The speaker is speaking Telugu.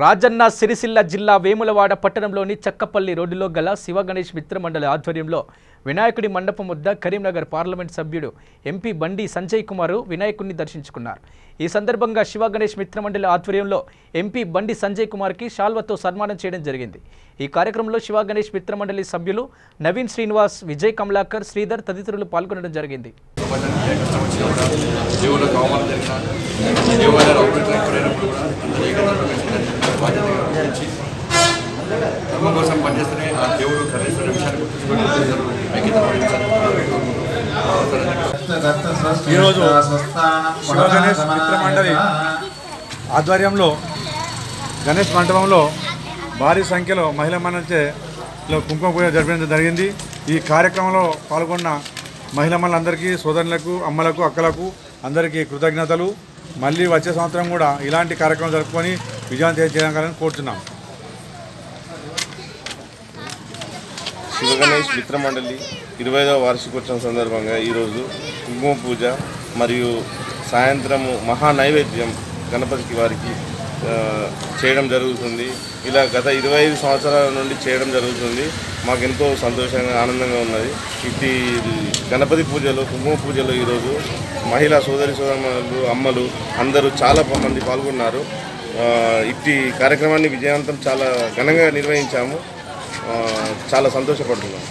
రాజన్న సిరిసిల్ల జిల్లా వేములవాడ పట్టణంలోని చక్కపల్లి రోడ్డులో గల శివ గణేష్ మిత్ర మండలి ఆధ్వర్యంలో వినాయకుడి మండపం వద్ద కరీంనగర్ పార్లమెంట్ సభ్యుడు ఎంపీ బండి సంజయ్ కుమార్ వినాయకుడిని దర్శించుకున్నారు। ఈ సందర్భంగా శివ గణేష్ మిత్ర మండలి ఆధ్వర్యంలో ఎంపీ బండి సంజయ్ కుమార్కి శాల్వతో సన్మానం చేయడం జరిగింది। ఈ కార్యక్రమంలో శివ గణేష్ మిత్ర మండలి సభ్యులు నవీన్ శ్రీనివాస్, విజయ్ కమలాకర్, శ్రీధర్ తదితరులు పాల్గొనడం జరిగింది। కోసం పనిచేస్తూనే ఆ దేవుడు కరేశ్వర విషయాన్ని ఈరోజు శివ గణేష్ మిత్ర మండలి ఆధ్వర్యంలో గణేష్ మండపంలో భారీ సంఖ్యలో మహిళా మండలిచే కుంకుమ పూజ జరిపించడం జరిగింది। ఈ కార్యక్రమంలో పాల్గొన్న మహిళా మండలందరికీ, సోదరులకు, అమ్మలకు, అక్కలకు అందరికీ కృతజ్ఞతలు। మళ్ళీ వచ్చే సంవత్సరం కూడా ఇలాంటి కార్యక్రమం జరుపుకొని విజయం చేయాలని కోరుతున్నాం। శివ గణేష్ మిత్ర మండలి 25వ వార్షికోత్సవం సందర్భంగా ఈరోజు కుంకుమ పూజ మరియు సాయంత్రము మహా నైవేద్యం గణపతి వారికి చేయడం జరుగుతుంది। ఇలా గత 25 సంవత్సరాల నుండి చేయడం జరుగుతుంది। మాకు ఎంతో సంతోషంగా, ఆనందంగా ఉన్నది। ఇట్టి గణపతి పూజలో, కుంకుమ పూజలో ఈరోజు మహిళా సోదరులు, అమ్మలు అందరూ చాలా మంది పాల్గొన్నారు। ఇట్టి కార్యక్రమాన్ని విజయవంతం చాలా ఘనంగా నిర్వహించాము। చాలా సంతోషపడుతున్నాం।